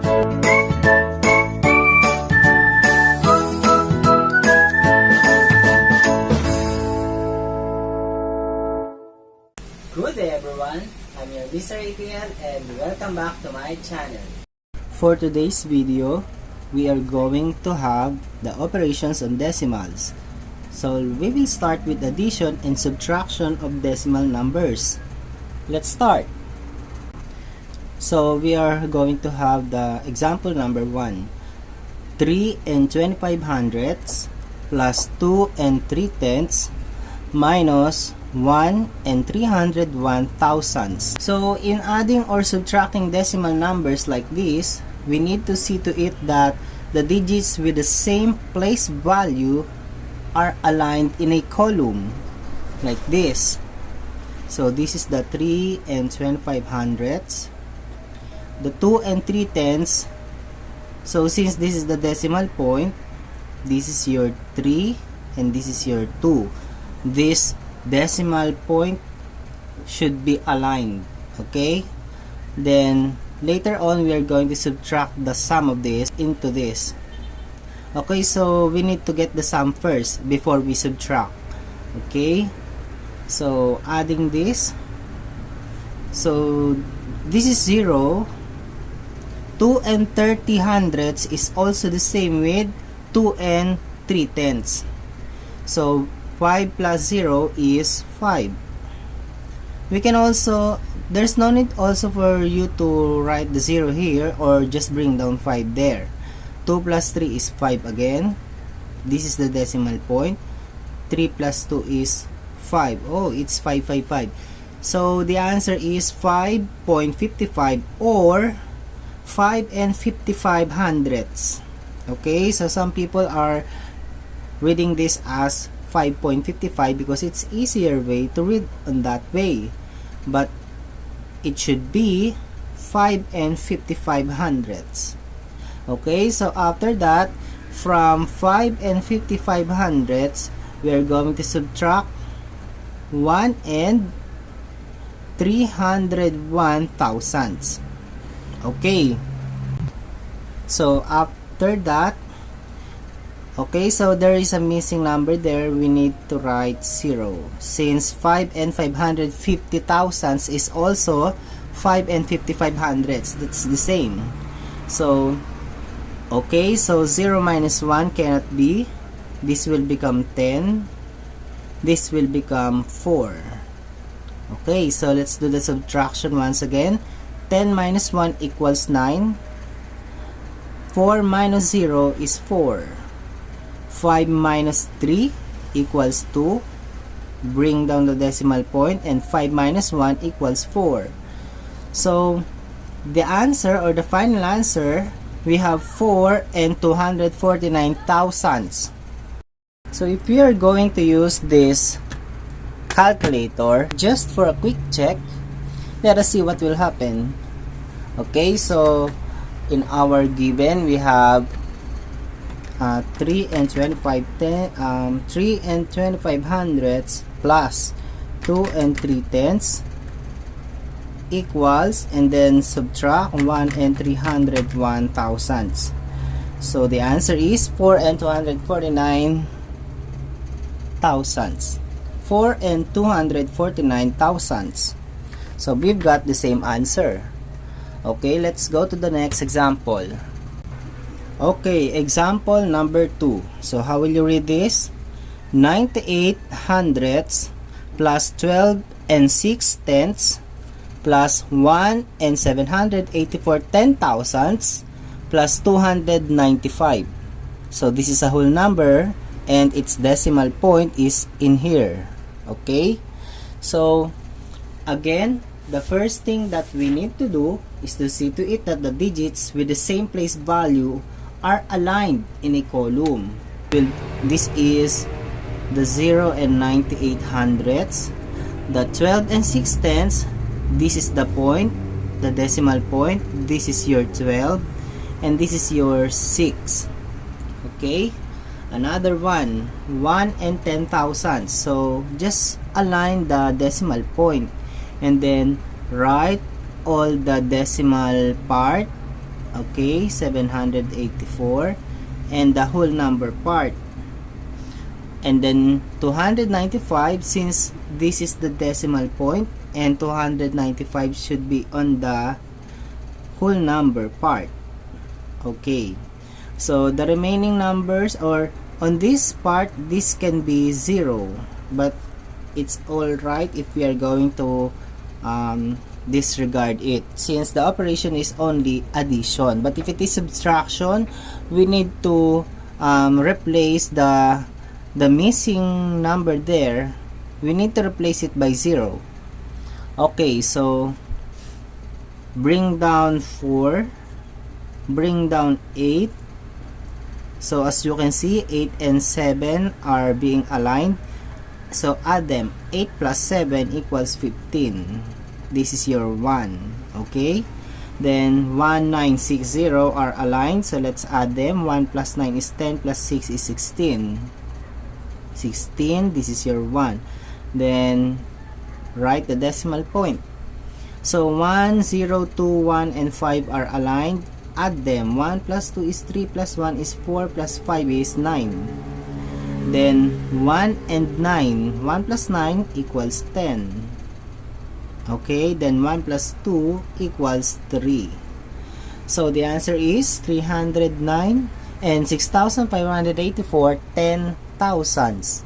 Good day everyone, I'm your Mr. Etienne and welcome back to my channel. For today's video, we are going to have the operations on decimals. So we will start with addition and subtraction of decimal numbers. Let's start. So we are going to have the example number 1. 3 and 25 hundredths plus 2 and 3 tenths minus 1 and 301 thousandths. So in adding or subtracting decimal numbers like this, we need to see to it that the digits with the same place value are aligned in a column like this. So this is the 3 and 25 hundredths, the 2 and 3 tenths. So since this is the decimal point, this is your 3 and this is your 2. This decimal point should be aligned, okay? Then later on we are going to subtract the sum of this into this. Okay, so we need to get the sum first before we subtract. Okay, so adding this, so this is 0. 2 and 30 hundredths is also the same with 2 and 3 tenths. So 5 plus 0 is 5. We can also, there's no need also for you to write the 0 here or just bring down 5 there. 2 plus 3 is 5 again. This is the decimal point. 3 plus 2 is 5. Oh, it's 555. So the answer is 5.55 or 5 and 55 hundredths. Okay, so some people are reading this as 5.55 because it's easier way to read on that way, but it should be 5 and 55 hundredths. Okay, so after that, from 5 and 55 hundredths, we are going to subtract 1 and 301 thousandths. Okay, so after that, okay, so there is a missing number there. We need to write 0. Since 5 and 550 thousandths is also 5 and 55 hundredths. That's the same. So, okay, so 0 minus 1 cannot be. This will become 10. This will become 4. Okay, so let's do the subtraction once again. 10 minus 1 equals 9. 4 minus 0 is 4. 5 minus 3 equals 2. Bring down the decimal point, and 5 minus 1 equals 4. So the answer, or the final answer, we have 4 and 249 thousandths. So if we are going to use this calculator just for a quick check, let us see what will happen. Okay, so in our given we have 3 and 25 hundredths plus 2 and 3 tenths equals, and then subtract 1 and 301 thousandths. So the answer is 4 and 249 thousandths. 4 and 249 thousandths. So we've got the same answer. Okay, let's go to the next example. Okay, example number 2. So how will you read this? 98 hundredths plus 12 and 6 tenths plus 1 and 784 10,000ths plus 295. So this is a whole number and its decimal point is in here. Okay, so again, the first thing that we need to do is to see to it that the digits with the same place value are aligned in a column. Well, this is the 0 and 98 hundredths, the 12 and 6 tenths. This is the point, the decimal point. This is your 12 and this is your 6. Okay, another one, 1 and 10 thousandths. So just align the decimal point and then write all the decimal part Okay, 784, and the whole number part. And then 295, since this is the decimal point, and 295 should be on the whole number part. Okay, so the remaining numbers, or on this part, this can be 0, but it's alright if we are going to disregard it, since the operation is only addition. But if it is subtraction, we need to replace the missing number there. We need to replace it by 0. Okay, so bring down 4, bring down 8. So as you can see, 8 and 7 are being aligned. So add them. 8 plus 7 equals 15. This is your 1. Okay. Then 1, 9, 6, 0 are aligned. So let's add them. 1 plus 9 is 10, plus 6 is 16. 16. This is your 1. Then write the decimal point. So 1, 0, 2, 1, and 5 are aligned. Add them. 1 plus 2 is 3, plus 1 is 4, plus 5 is 9. Then 1 and 9. 1 plus 9 equals 10. Okay, then 1 plus 2 equals 3. So the answer is 309 and 6,584 ten thousandths.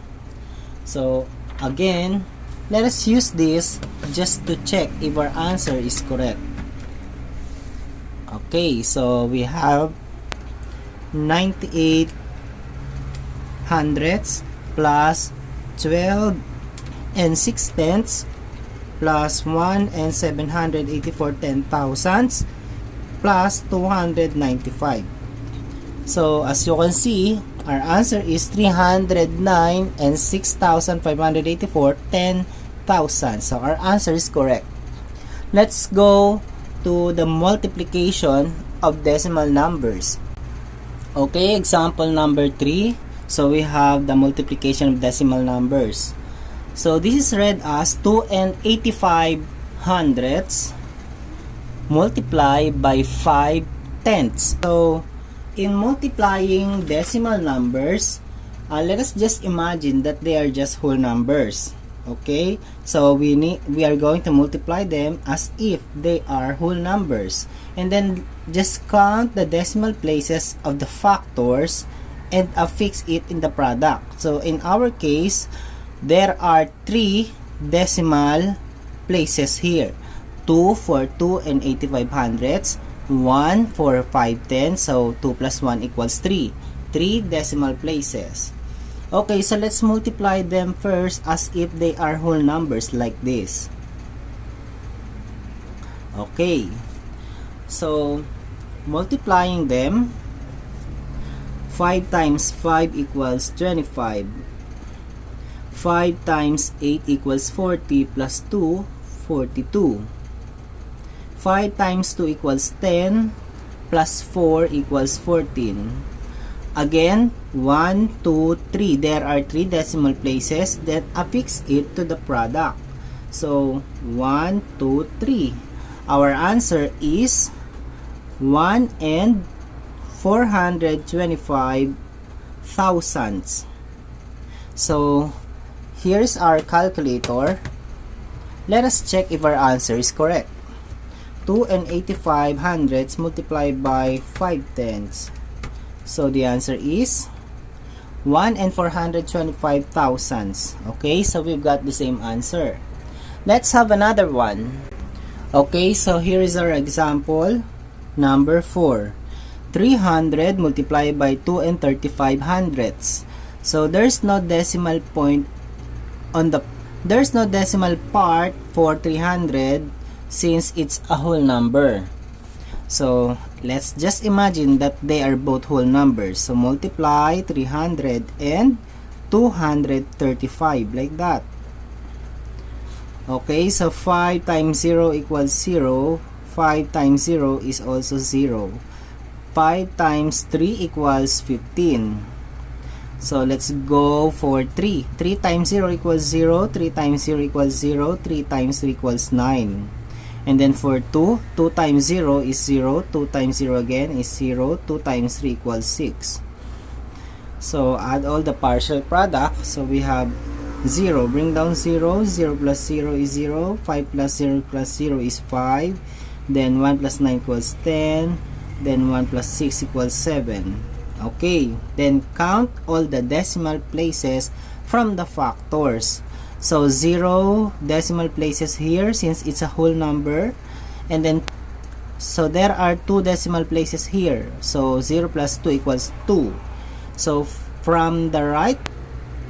So again, let us use this just to check if our answer is correct. Okay, so we have 98 hundredths plus 12 and 6 tenths plus 1 and 784 ten thousandths plus 295. So as you can see, our answer is 309 and 6,584 ten thousandths. So our answer is correct. Let's go to the multiplication of decimal numbers. Okay, example number 3. So we have the multiplication of decimal numbers. So this is read as 2 and 85 hundredths multiplied by 5 tenths. So in multiplying decimal numbers, let us just imagine that they are just whole numbers. Okay, so we are going to multiply them as if they are whole numbers, and then just count the decimal places of the factors and affix it in the product. So in our case, there are 3 decimal places here. 2 for 2 and 85 hundredths, 1 for 5 tenths, so 2 plus 1 equals 3. 3 decimal places. Okay, so let's multiply them first as if they are whole numbers like this. Okay, so multiplying them, 5 times 5 equals 25. 5 times 8 equals 40 plus 2, 42. 5 times 2 equals 10 plus 4 equals 14. Again, 1, 2, 3. There are 3 decimal places that affix it to the product. So 1, 2, 3. Our answer is 1 and 425 thousandths. So here's our calculator. Let us check if our answer is correct. 2 and 85 hundredths multiplied by 5 tenths. So the answer is 1 and 425 thousandths. Okay, so we've got the same answer. Let's have another one. Okay, so here is our example number 4. 300 multiplied by 2 and 35 hundredths. So there's no decimal point on the there's no decimal part for 300 since it's a whole number. So let's just imagine that they are both whole numbers. So multiply 300 and 235 like that. Okay, so 5 times 0 equals 0. 5 times 0 is also 0. 5 times 3 equals 15. So let's go for 3. 3 times 0 equals 0. 3 times 0 equals 0. 3 times 3 equals 9. And then for 2, 2 times 0 is 0, 2 times 0 again is 0, 2 times 3 equals 6. So add all the partial product. So we have 0, bring down 0, 0 plus 0 is 0, 5 plus 0 plus 0 is 5, then 1 plus 9 equals 10, then 1 plus 6 equals 7. Okay, then count all the decimal places from the factors. So 0 decimal places here since it's a whole number, and then so there are 2 decimal places here. So 0 plus 2 equals 2. So from the right,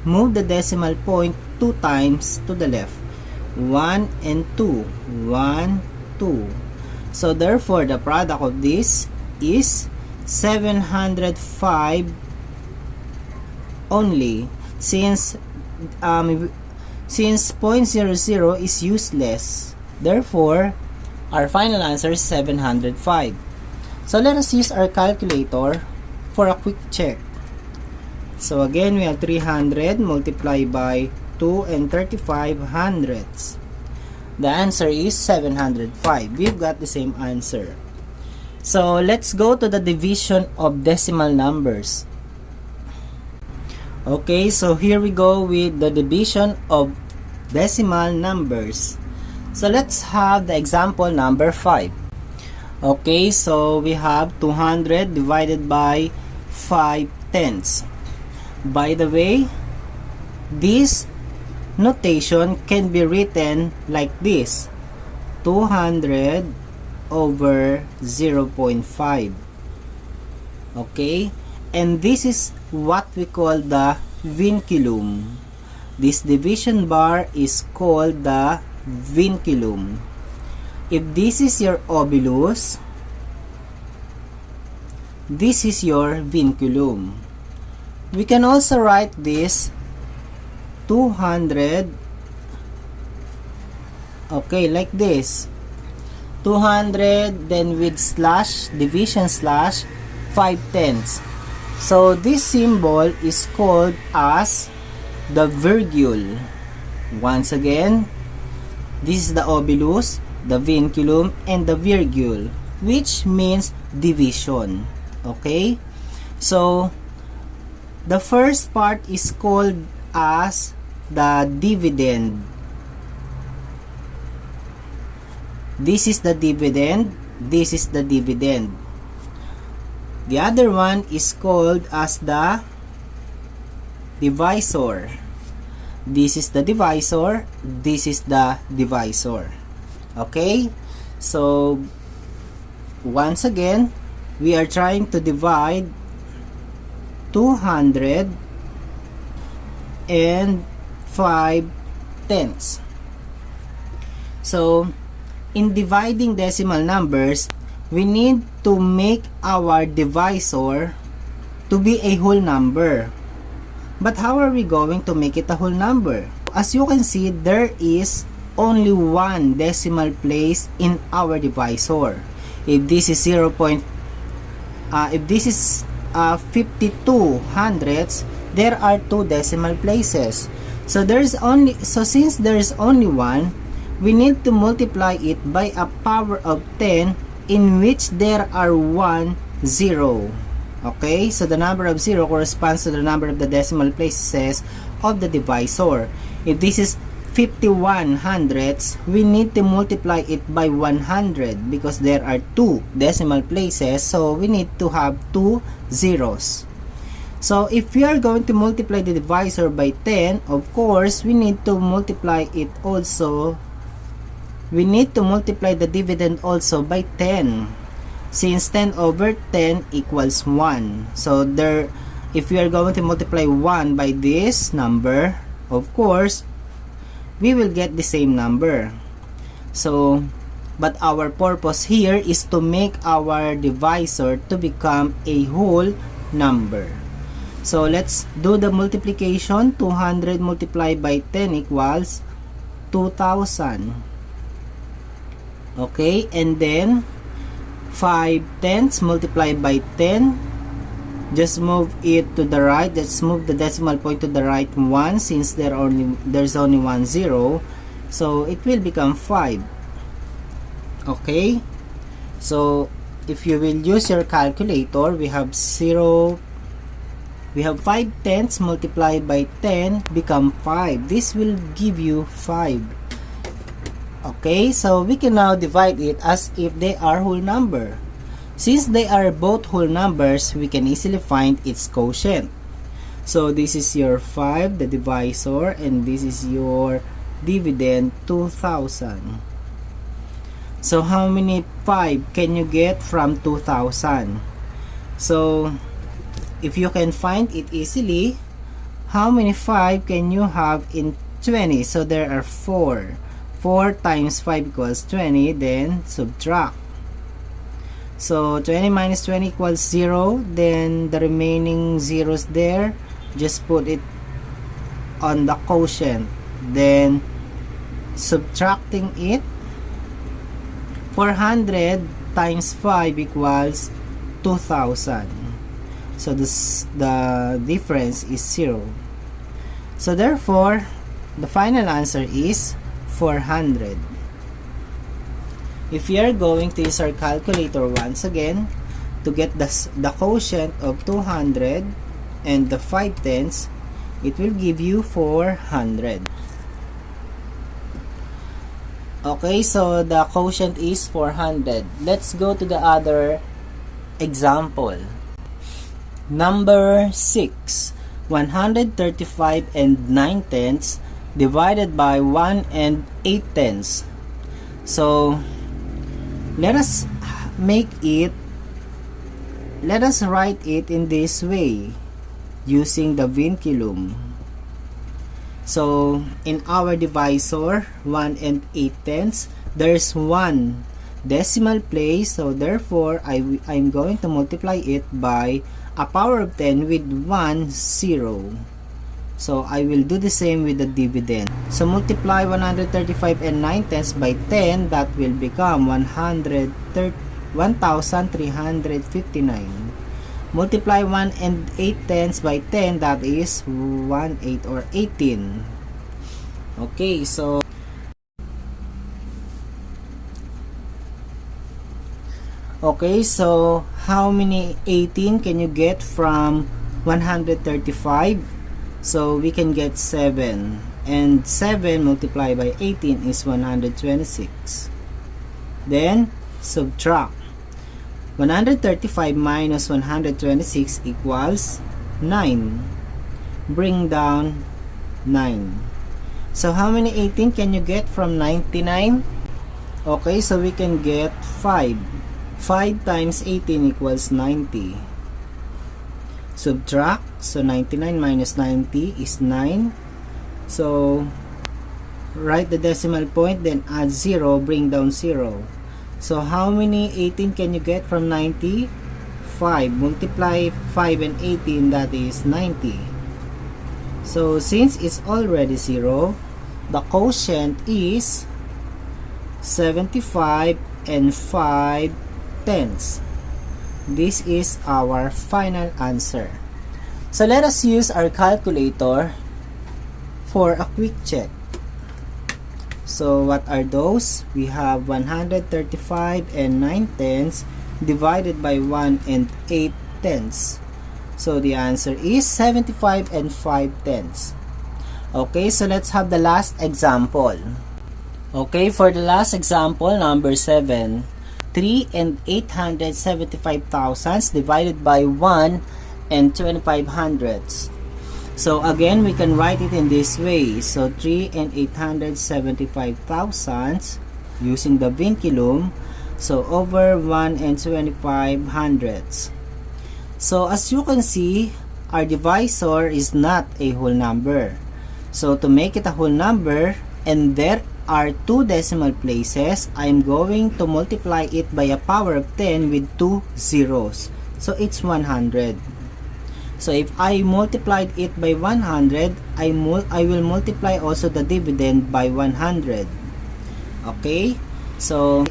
move the decimal point 2 times to the left. 1 and 2. 1, 2. So therefore, the product of this is 705 only, since 0.00 is useless. Therefore, our final answer is 705. So let us use our calculator for a quick check. So again, we have 300 multiplied by 2 and 35 hundredths. The answer is 705. We've got the same answer. So let's go to the division of decimal numbers. Okay, so here we go with the division of decimal numbers. So let's have the example number 5. Okay, so we have 200 divided by 5 tenths. By the way, this notation can be written like this: 200 over 0.5. Okay, and this is what we call the vinculum. This division bar is called the vinculum. If this is your obolus, this is your vinculum. We can also write this 200, okay, like this: 200, then with slash, division slash, 5 tenths. So this symbol is called as the virgule. Once again, this is the obolus, the vinculum, and the virgule, which means division. Okay, so the first part is called as the dividend. This is the dividend, this is the dividend. The other one is called as the divisor. This is the divisor, this is the divisor. Okay, so once again, we are trying to divide 200 and 5 tenths. So in dividing decimal numbers, we need to make our divisor to be a whole number. But how are we going to make it a whole number? As you can see, there is only one decimal place in our divisor. If this is 52 hundredths, there are 2 decimal places. So since there is only one, we need to multiply it by a power of 10 in which there are 1 0. Okay, so the number of 0 corresponds to the number of the decimal places of the divisor. If this is 51 hundredths, we need to multiply it by 100 because there are 2 decimal places, so we need to have 2 zeros. So if we are going to multiply the divisor by 10, of course, we need to multiply it also. We need to multiply the dividend also by 10, since 10 over 10 equals 1. So if we are going to multiply 1 by this number, of course, we will get the same number. So, but our purpose here is to make our divisor to become a whole number. So let's do the multiplication. 200 multiplied by 10 equals 2000. Okay, and then 5 tenths multiplied by 10, just move it to the right. Let's move the decimal point to the right 1, since there's only 1 0, so it will become 5. Okay, so if you will use your calculator, we have 5 tenths multiplied by 10 become 5. This will give you 5. Okay, so we can now divide it as if they are whole number. Since they are both whole numbers, we can easily find its quotient. So this is your 5, the divisor, and this is your dividend, 2,000. So how many 5 can you get from 2,000? So if you can find it easily, how many 5 can you have in 20? So there are 4. 4 times 5 equals 20, then subtract. So 20 minus 20 equals 0, then the remaining zeros there, just put it on the quotient. Then subtracting it, 400 times 5 equals 2,000. So the difference is 0. So therefore, the final answer is 400. If we are going to use our calculator once again to get the quotient of 200 and the 5 tenths, it will give you 400. Okay, so the quotient is 400. Let's go to the other example. Number 6. 135 and 9 tenths divided by 1 and 8 tenths. So let us write it in this way using the vinculum. So in our divisor, 1 and 8 tenths, there's 1 decimal place, so therefore I'm going to multiply it by a power of 10 with 1 0. So I will do the same with the dividend. So multiply 135 and 9 tenths by 10, that will become 1,359. Multiply 1 and 8 tenths by 10, that is 1/8 or 18. Okay, so how many 18 can you get from 135? So we can get 7, and 7 multiplied by 18 is 126. Then subtract. 135 minus 126 equals 9. Bring down 9. So how many 18 can you get from 99? Okay, so we can get 5. 5 times 18 equals 90. Subtract. So 99 minus 90 is 9. So write the decimal point, then add 0, bring down 0. So how many 18 can you get from 90? 5. Multiply 5 and 18, that is 90. So since it's already 0, the quotient is 75 and 5 tenths. This is our final answer. So let us use our calculator for a quick check. So what are those? We have 135 and 9 tenths divided by 1 and 8 tenths. So the answer is 75 and 5 tenths. Okay, so let's have the last example. Okay, for the last example, number 7. 3 and 875 thousandths divided by 1 and 25 hundredths. So again, we can write it in this way. So 3 and 875 thousandths using the vinculum. So over 1 and 25 hundredths. So as you can see, our divisor is not a whole number. So to make it a whole number, and there are 2 decimal places, I'm going to multiply it by a power of 10 with 2 zeros. So it's 100. So if I multiplied it by 100, I will multiply also the dividend by 100. Okay? So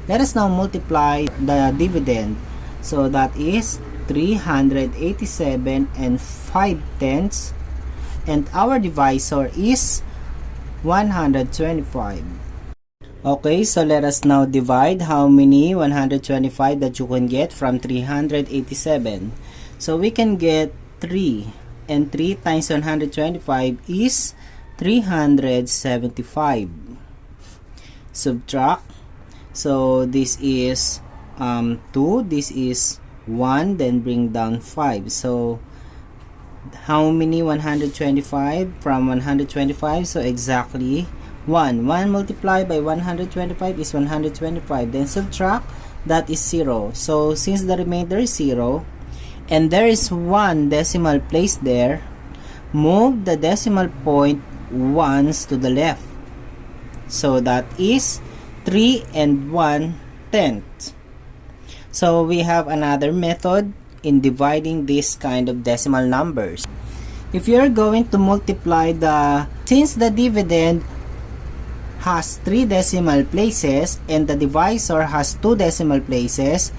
let us now multiply the dividend. So that is 387 and 5 tenths, and our divisor is 125. Okay, so let us now divide how many 125 that you can get from 387. So we can get 3, and 3 times 125 is 375. Subtract. So this is 2, this is 1, then bring down 5. So how many 125 from 125? So exactly 1. 1 multiplied by 125 is 125. Then subtract, that is 0. So since the remainder is 0, and there is 1 decimal place there, move the decimal point once to the left. So that is 3 and 1/10. So we have another method in dividing this kind of decimal numbers. If you're going to multiply since the dividend has 3 decimal places and the divisor has 2 decimal places,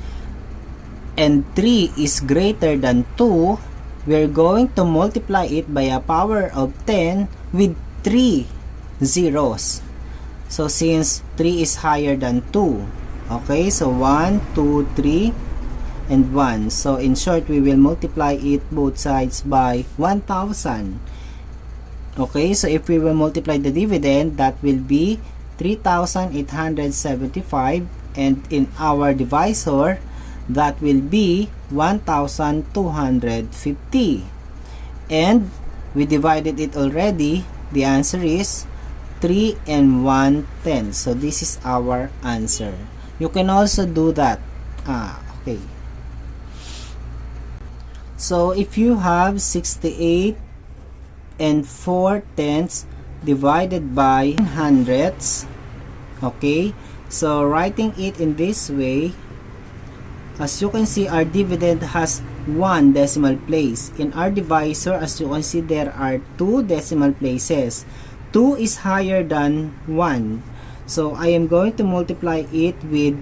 and 3 is greater than 2, we're going to multiply it by a power of 10 with 3 zeros. So since 3 is higher than 2, okay, so 1, 2, 3, and 1. So in short, we will multiply it both sides by 1,000. Okay, so if we will multiply the dividend, that will be 3,875, and in our divisor, that will be 1,250. And we divided it already. The answer is 3 and 1/10. So this is our answer. You can also do that. Okay. So if you have 68 and 4/10 divided by hundredths, okay, so writing it in this way, as you can see, our dividend has 1 decimal place. In our divisor, as you can see, there are 2 decimal places. 2 is higher than 1. So I am going to multiply it with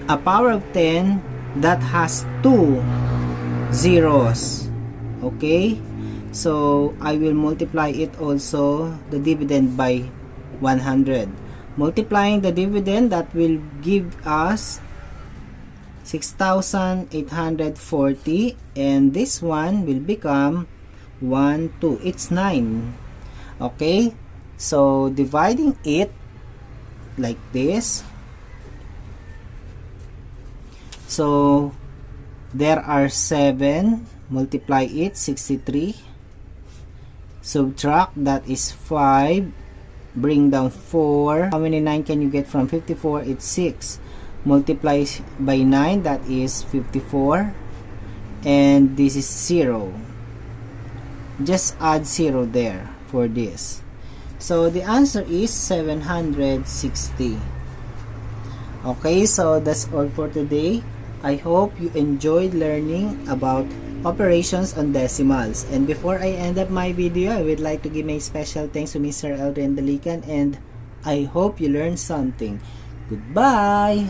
a power of 10 that has 2 zeros. Okay, so I will multiply it also, the dividend, by 100. Multiplying the dividend, that will give us 6,840, and this one will become 1, 2. It's 9. Okay, so dividing it like this, so there are 7, multiply it, 63, subtract, that is 5, bring down 4. How many 9 can you get from 54? It's 6. Multiply by 9, that is 54, and this is 0. Just add 0 there for this. So the answer is 760. Okay, so that's all for today. I hope you enjoyed learning about operations on decimals. And before I end up my video, I would like to give my special thanks to Mr. Eldrin Dalican, and I hope you learned something. Goodbye!